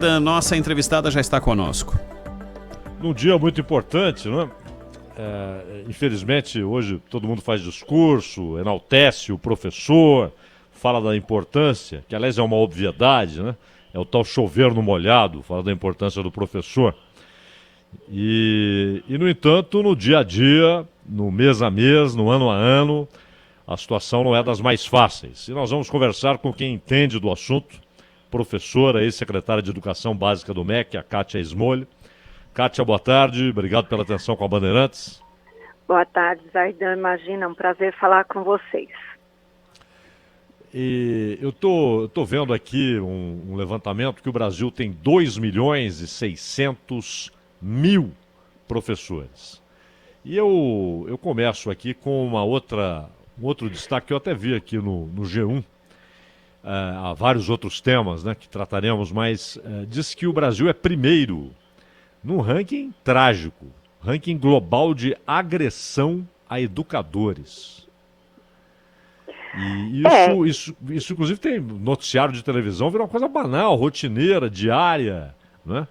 A nossa entrevistada já está conosco. Num dia muito importante, não é? Infelizmente, hoje todo mundo faz discurso, enaltece o professor, fala da importância, que aliás é uma obviedade, né? É o tal chover no molhado, fala da importância do professor. E no entanto, no dia a dia, no mês a mês, no ano a ano, a situação não é das mais fáceis. E nós vamos conversar com quem entende do assunto, professora e secretária de Educação Básica do MEC, a Kátia Smolli. Kátia, boa tarde, obrigado pela atenção com a Bandeirantes. Boa tarde, Zaidan. Imagina, é um prazer falar com vocês. E eu tô vendo aqui um levantamento que o Brasil tem 2.600.000 professores. E eu começo aqui com um outro destaque que eu até vi aqui no G1. Há vários outros temas, né, que trataremos, mas diz que o Brasil é primeiro num ranking trágico, ranking global de agressão a educadores. E isso inclusive tem noticiário de televisão, virou uma coisa banal, rotineira, diária, né?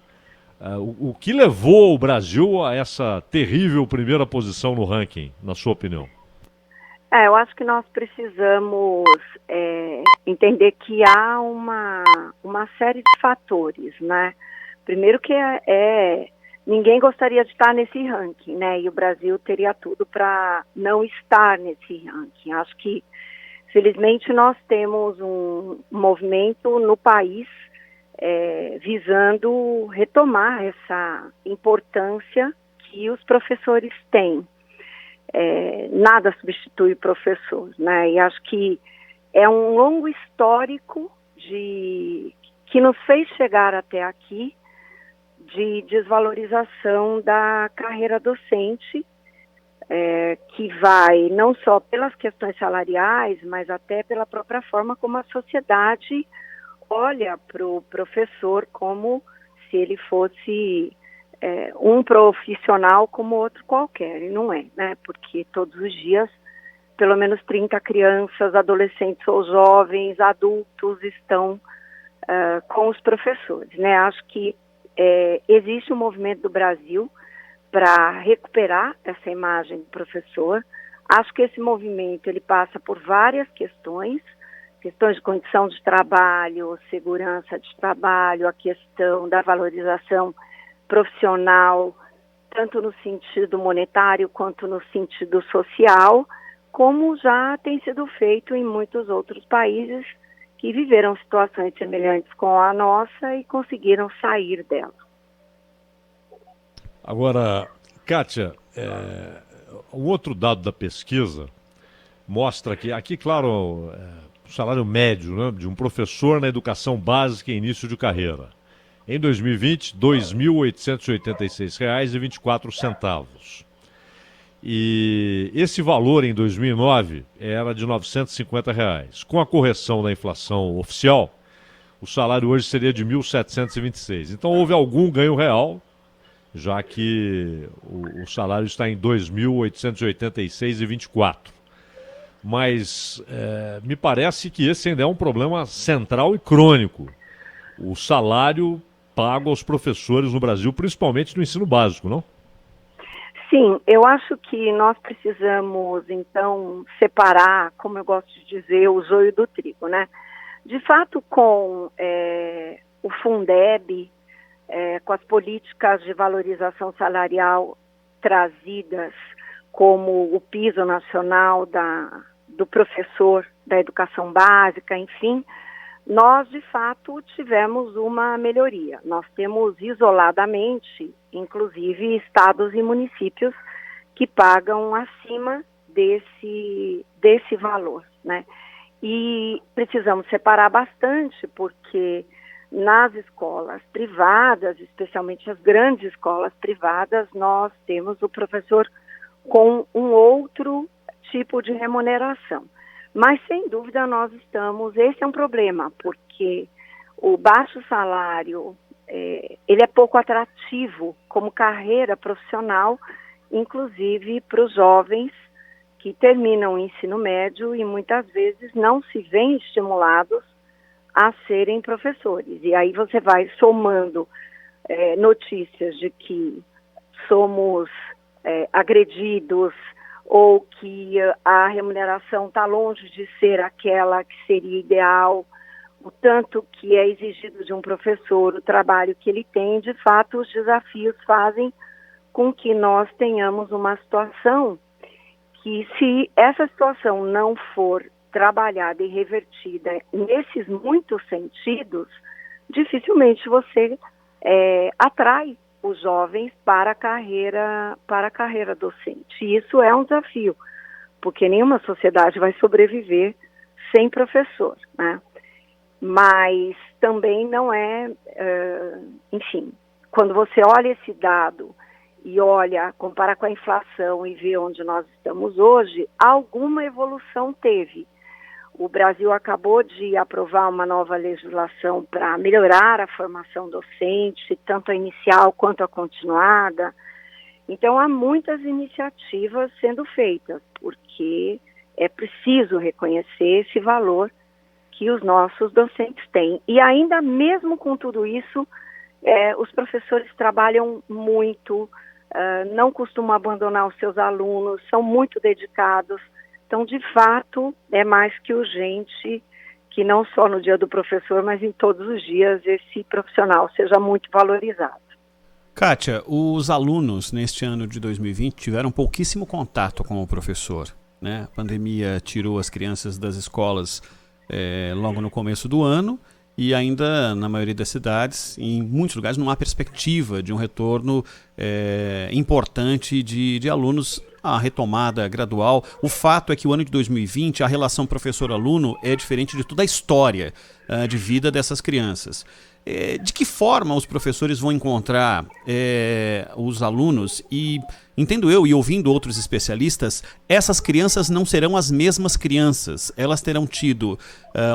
O que levou o Brasil a essa terrível primeira posição no ranking, na sua opinião? Eu acho que nós precisamos entender que há uma série de fatores, né? Primeiro que ninguém gostaria de estar nesse ranking, né? E o Brasil teria tudo para não estar nesse ranking. Acho que, felizmente, nós temos um movimento no país visando retomar essa importância que os professores têm. Nada substitui o professor, né? E acho que é um longo histórico que nos fez chegar até aqui, de desvalorização da carreira docente, que vai não só pelas questões salariais, mas até pela própria forma como a sociedade olha para o professor como se ele fosse um profissional como outro qualquer, e não é, né? Porque todos os dias, pelo menos 30 crianças, adolescentes ou jovens, adultos estão com os professores, né? Acho que existe um movimento do Brasil para recuperar essa imagem do professor. Acho que esse movimento ele passa por várias questões de condição de trabalho, segurança de trabalho, a questão da valorização profissional, tanto no sentido monetário quanto no sentido social, como já tem sido feito em muitos outros países que viveram situações semelhantes com a nossa e conseguiram sair dela. Agora, Kátia, um outro dado da pesquisa mostra que, aqui, claro, o salário médio, né, de um professor na educação básica em início de carreira. Em 2020, R$ 2.886,24. E esse valor em 2009 era de R$ 950. Com a correção da inflação oficial, o salário hoje seria de R$ 1.726. Então houve algum ganho real, já que o salário está em R$ 2.886,24. Mas me parece que esse ainda é um problema central e crônico. O salário pago aos professores no Brasil, principalmente no ensino básico, não? Sim, eu acho que nós precisamos, então, separar, como eu gosto de dizer, o joio do trigo, né? De fato, com o Fundeb, com as políticas de valorização salarial trazidas como o piso nacional do professor da educação básica, enfim, nós, de fato, tivemos uma melhoria. Nós temos isoladamente, inclusive, estados e municípios que pagam acima desse valor, né? E precisamos separar bastante, porque nas escolas privadas, especialmente as grandes escolas privadas, nós temos o professor com um outro tipo de remuneração. Mas, sem dúvida, esse é um problema, porque o baixo salário, ele é pouco atrativo como carreira profissional, inclusive para os jovens que terminam o ensino médio e muitas vezes não se veem estimulados a serem professores. E aí você vai somando notícias de que somos agredidos ou que a remuneração está longe de ser aquela que seria ideal, o tanto que é exigido de um professor, o trabalho que ele tem, de fato os desafios fazem com que nós tenhamos uma situação que, se essa situação não for trabalhada e revertida nesses muitos sentidos, dificilmente você atrai os jovens para a carreira docente. E isso é um desafio, porque nenhuma sociedade vai sobreviver sem professor, né? Mas também não enfim, quando você olha esse dado e compara com a inflação e vê onde nós estamos hoje, alguma evolução teve. O Brasil acabou de aprovar uma nova legislação para melhorar a formação docente, tanto a inicial quanto a continuada. Então, há muitas iniciativas sendo feitas, porque é preciso reconhecer esse valor que os nossos docentes têm. E ainda mesmo com tudo isso, os professores trabalham muito, não costumam abandonar os seus alunos, são muito dedicados. Então, de fato, é mais que urgente que não só no dia do professor, mas em todos os dias esse profissional seja muito valorizado. Kátia, os alunos neste ano de 2020 tiveram pouquíssimo contato com o professor, né? A pandemia tirou as crianças das escolas logo no começo do ano e ainda na maioria das cidades, em muitos lugares, não há perspectiva de um retorno importante de alunos, a retomada gradual. O fato é que o ano de 2020, a relação professor-aluno é diferente de toda a história de vida dessas crianças. De que forma os professores vão encontrar os alunos? E, entendo eu, e ouvindo outros especialistas, essas crianças não serão as mesmas crianças. Elas terão tido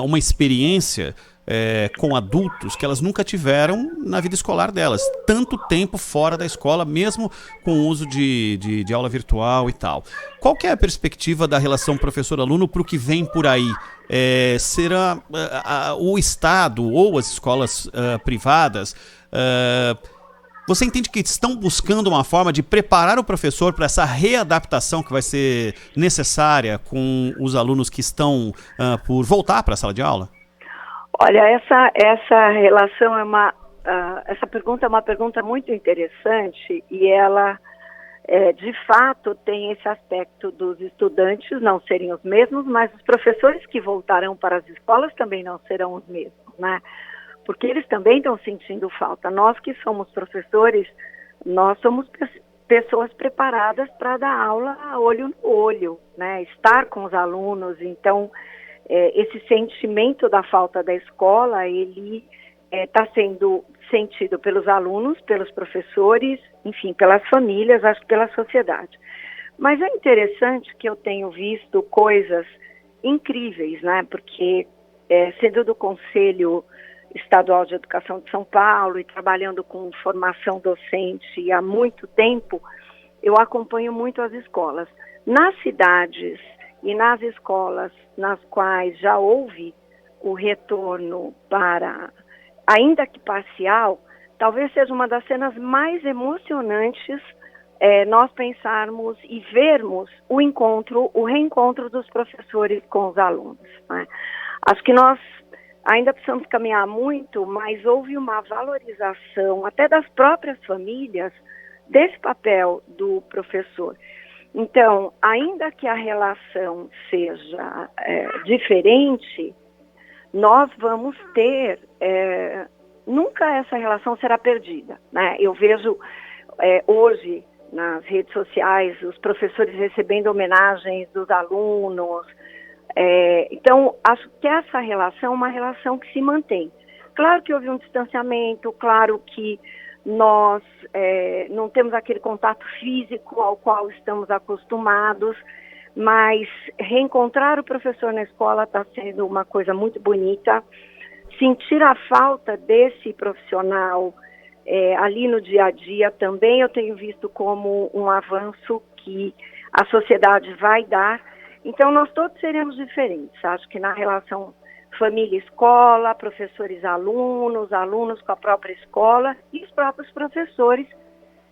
uma experiência com adultos que elas nunca tiveram na vida escolar delas. Tanto tempo fora da escola, mesmo com o uso de aula virtual e tal. Qual que é a perspectiva da relação professor-aluno para o que vem por aí? Será o Estado ou as escolas privadas... Você entende que estão buscando uma forma de preparar o professor para essa readaptação que vai ser necessária com os alunos que estão por voltar para a sala de aula? Olha, essa relação essa pergunta é uma pergunta muito interessante e ela, de fato, tem esse aspecto dos estudantes não serem os mesmos, mas os professores que voltarão para as escolas também não serão os mesmos, né? Porque eles também estão sentindo falta. Nós que somos professores, nós somos pessoas preparadas para dar aula olho no olho, né? Estar com os alunos. Então, esse sentimento da falta da escola, ele está sendo sentido pelos alunos, pelos professores, enfim, pelas famílias, acho que pela sociedade. Mas é interessante que eu tenho visto coisas incríveis, né? Porque sendo do Conselho Estadual de Educação de São Paulo e trabalhando com formação docente há muito tempo, eu acompanho muito as escolas. Nas cidades e nas escolas nas quais já houve o retorno para, ainda que parcial, talvez seja uma das cenas mais emocionantes nós pensarmos e vermos o reencontro dos professores com os alunos, né? Acho que nós ainda precisamos caminhar muito, mas houve uma valorização até das próprias famílias desse papel do professor. Então, ainda que a relação seja diferente, nós vamos ter, nunca essa relação será perdida, né? Eu vejo hoje nas redes sociais os professores recebendo homenagens dos alunos. Então, acho que essa relação é uma relação que se mantém. Claro que houve um distanciamento, claro que nós não temos aquele contato físico ao qual estamos acostumados, mas reencontrar o professor na escola está sendo uma coisa muito bonita. Sentir a falta desse profissional ali no dia a dia também eu tenho visto como um avanço que a sociedade vai dar. Então, nós todos seremos diferentes. Acho que na relação família escola, professores alunos, alunos com a própria escola e os próprios professores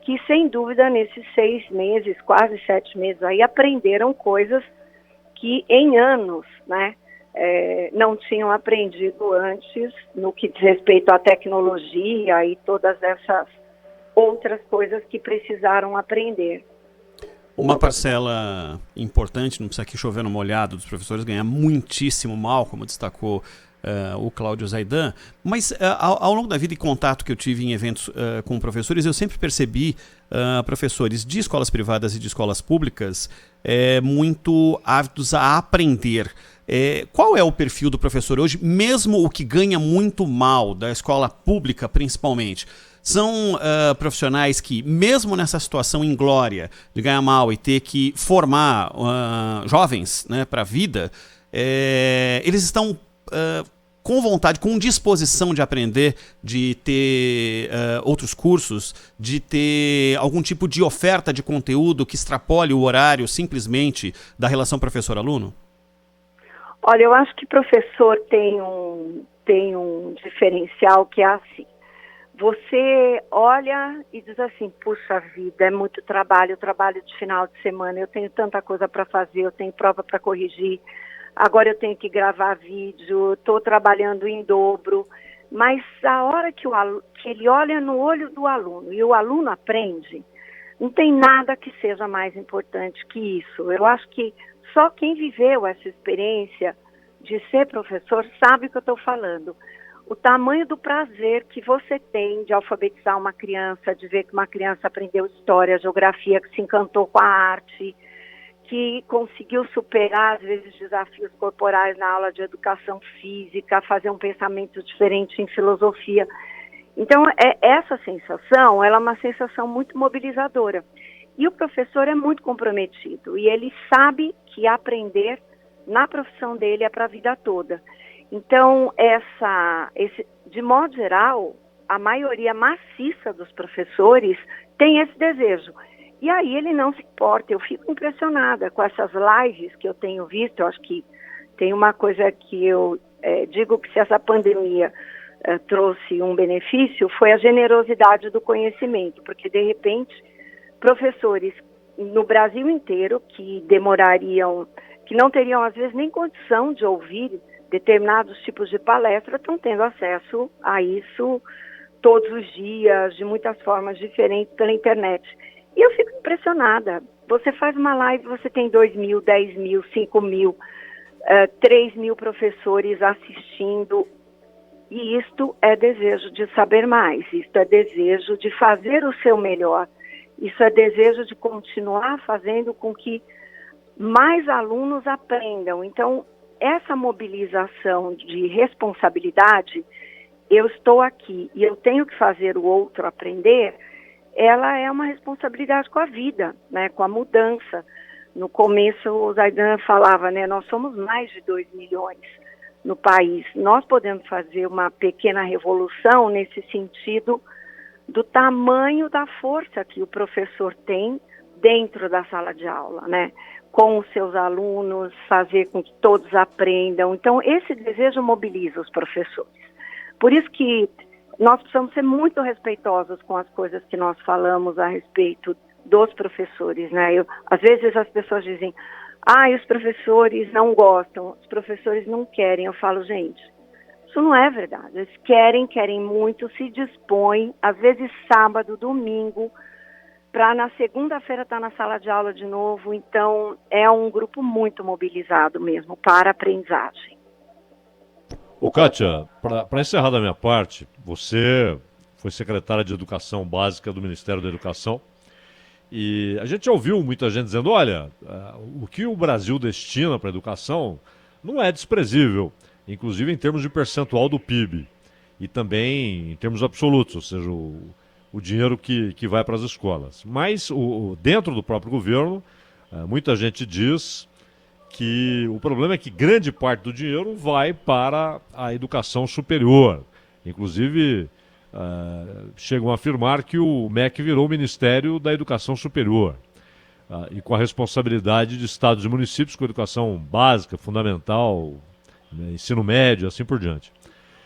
que, sem dúvida, nesses 6 meses, quase 7 meses aí, aprenderam coisas que em anos, né, não tinham aprendido antes no que diz respeito à tecnologia e todas essas outras coisas que precisaram aprender. Uma parcela importante, não precisa aqui chover no molhado, dos professores ganhar muitíssimo mal, como destacou o Cláudio Zaidan, mas ao longo da vida e contato que eu tive em eventos com professores, eu sempre percebi professores de escolas privadas e de escolas públicas muito ávidos a aprender. Qual é o perfil do professor hoje, mesmo o que ganha muito mal, da escola pública principalmente? São profissionais que, mesmo nessa situação inglória de ganhar mal e ter que formar jovens, né, para a vida, eles estão com vontade, com disposição de aprender, de ter outros cursos, de ter algum tipo de oferta de conteúdo que extrapole o horário simplesmente da relação professor-aluno? Olha, eu acho que professor tem um diferencial que é assim. Você olha e diz assim, puxa vida, é muito trabalho de final de semana, eu tenho tanta coisa para fazer, eu tenho prova para corrigir, agora eu tenho que gravar vídeo, estou trabalhando em dobro, mas a hora que ele olha no olho do aluno e o aluno aprende, não tem nada que seja mais importante que isso. Eu acho que só quem viveu essa experiência de ser professor sabe o que eu estou falando. O tamanho do prazer que você tem de alfabetizar uma criança, de ver que uma criança aprendeu história, geografia, que se encantou com a arte, que conseguiu superar, às vezes, desafios corporais na aula de educação física, fazer um pensamento diferente em filosofia. Então, essa sensação, ela é uma sensação muito mobilizadora. E o professor é muito comprometido, e ele sabe que aprender na profissão dele é para a vida toda. Então, de modo geral, a maioria maciça dos professores tem esse desejo. E aí ele não se importa. Eu fico impressionada com essas lives que eu tenho visto. Eu acho que tem uma coisa que eu digo que se essa pandemia trouxe um benefício, foi a generosidade do conhecimento, porque de repente professores no Brasil inteiro que que não teriam às vezes nem condição de ouvir determinados tipos de palestra, estão tendo acesso a isso todos os dias, de muitas formas diferentes pela internet. E eu fico impressionada. Você faz uma live, você tem 2.000, 10.000, 5.000, 3.000 professores assistindo. E isto é desejo de saber mais, isto é desejo de fazer o seu melhor, isso é desejo de continuar fazendo com que mais alunos aprendam. Então, essa mobilização de responsabilidade, eu estou aqui e eu tenho que fazer o outro aprender, ela é uma responsabilidade com a vida, né, com a mudança. No começo, o Zaidan falava, né, nós somos mais de 2 milhões no país. Nós podemos fazer uma pequena revolução nesse sentido do tamanho da força que o professor tem dentro da sala de aula, né? Com os seus alunos, fazer com que todos aprendam. Então, esse desejo mobiliza os professores. Por isso que nós precisamos ser muito respeitosos com as coisas que nós falamos a respeito dos professores, né? Às vezes as pessoas dizem, os professores não gostam, os professores não querem. Eu falo, gente, isso não é verdade. Eles querem muito, se dispõem, às vezes sábado, domingo, para na segunda-feira estar na sala de aula de novo. Então, é um grupo muito mobilizado mesmo para a aprendizagem. Ô, Kátia, para encerrar da minha parte, você foi secretária de Educação Básica do Ministério da Educação e a gente já ouviu muita gente dizendo, olha, o que o Brasil destina para a educação não é desprezível, inclusive em termos de percentual do PIB e também em termos absolutos, ou seja, o dinheiro que vai para as escolas. Mas dentro do próprio governo, muita gente diz que o problema é que grande parte do dinheiro vai para a educação superior. Inclusive, chegam a afirmar que o MEC virou o Ministério da Educação Superior. E com a responsabilidade de estados e municípios com educação básica, fundamental, né, ensino médio, assim por diante.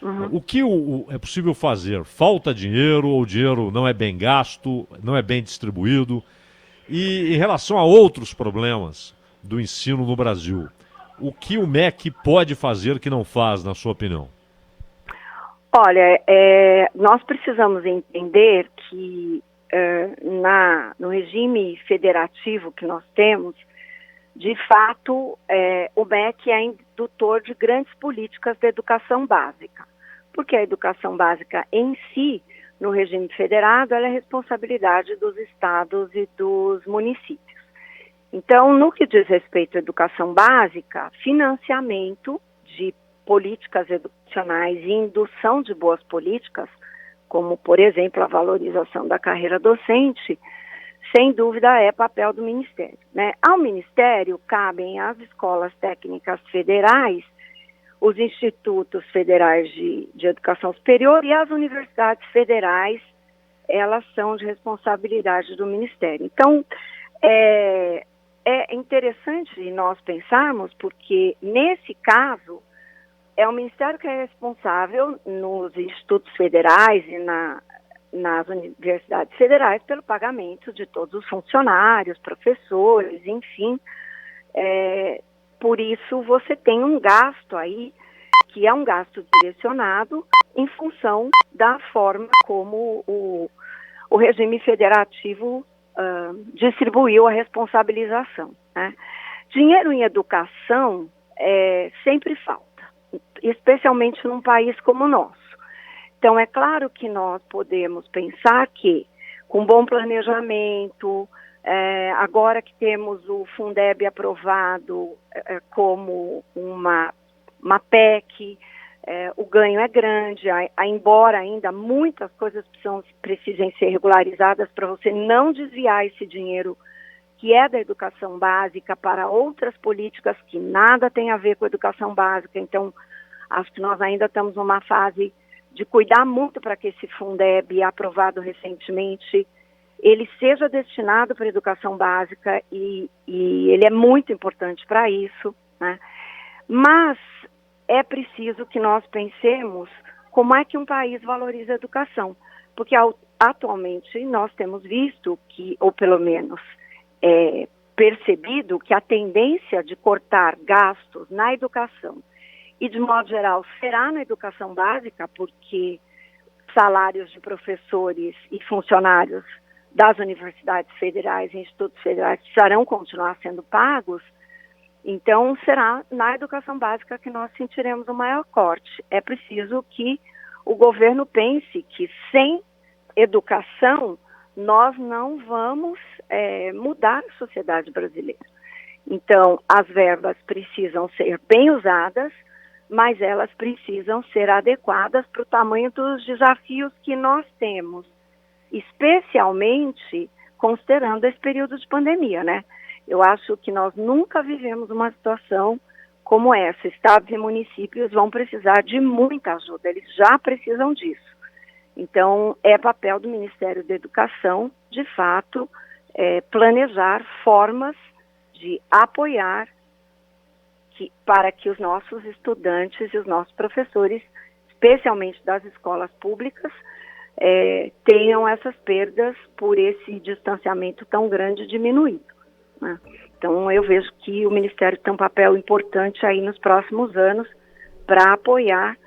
Uhum. O que é possível fazer? Falta dinheiro ou o dinheiro não é bem gasto, não é bem distribuído? E em relação a outros problemas do ensino no Brasil, o que o MEC pode fazer que não faz, na sua opinião? Olha, nós precisamos entender que no regime federativo que nós temos, de fato, o MEC é indutor de grandes políticas de educação básica, porque a educação básica em si, no regime federado, ela é responsabilidade dos estados e dos municípios. Então, no que diz respeito à educação básica, financiamento de políticas educacionais e indução de boas políticas, como, por exemplo, a valorização da carreira docente, sem dúvida é papel do Ministério, né? Ao Ministério cabem as escolas técnicas federais, os institutos federais de educação superior e as universidades federais, elas são de responsabilidade do Ministério. Então, é interessante nós pensarmos, porque nesse caso, é o Ministério que é responsável nos institutos federais e nas universidades federais pelo pagamento de todos os funcionários, professores, enfim. Por isso, você tem um gasto aí, que é um gasto direcionado em função da forma como o regime federativo distribuiu a responsabilização, né? Dinheiro em educação sempre falta, especialmente num país como o nosso. Então, é claro que nós podemos pensar que, com bom planejamento, agora que temos o Fundeb aprovado como uma PEC, o ganho é grande, embora ainda muitas coisas precisem ser regularizadas para você não desviar esse dinheiro que é da educação básica para outras políticas que nada tem a ver com a educação básica. Então, acho que nós ainda estamos numa fase de cuidar muito para que esse Fundeb, aprovado recentemente, ele seja destinado para a educação básica e ele é muito importante para isso, né? Mas é preciso que nós pensemos como é que um país valoriza a educação, porque atualmente nós temos visto que, ou pelo menos percebido, que a tendência de cortar gastos na educação e, de modo geral, será na educação básica, porque salários de professores e funcionários das universidades federais e institutos federais precisarão continuar sendo pagos. Então, será na educação básica que nós sentiremos o maior corte. É preciso que o governo pense que sem educação nós não vamos mudar a sociedade brasileira. Então, as verbas precisam ser bem usadas, mas elas precisam ser adequadas para o tamanho dos desafios que nós temos, especialmente considerando esse período de pandemia, né? Eu acho que nós nunca vivemos uma situação como essa. Estados e municípios vão precisar de muita ajuda, eles já precisam disso. Então, é papel do Ministério da Educação, de fato, planejar formas de apoiar para que os nossos estudantes e os nossos professores, especialmente das escolas públicas, tenham essas perdas por esse distanciamento tão grande diminuído, né? Então, eu vejo que o Ministério tem um papel importante aí nos próximos anos para apoiar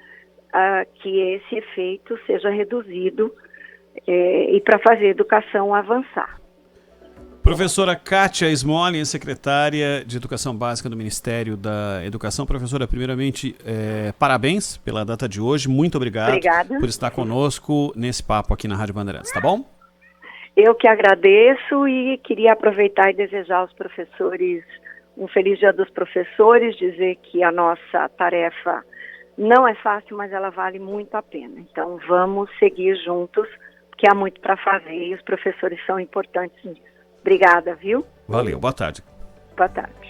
que esse efeito seja reduzido e para fazer a educação avançar. Professora Kátia Smolin, secretária de Educação Básica do Ministério da Educação. Professora, primeiramente, parabéns pela data de hoje. Muito obrigado. Obrigada por estar conosco nesse papo aqui na Rádio Bandeirantes, tá bom? Eu que agradeço e queria aproveitar e desejar aos professores um feliz Dia dos Professores, dizer que a nossa tarefa não é fácil, mas ela vale muito a pena. Então, vamos seguir juntos, porque há muito para fazer e os professores são importantes nisso. Obrigada, viu? Valeu, boa tarde. Boa tarde.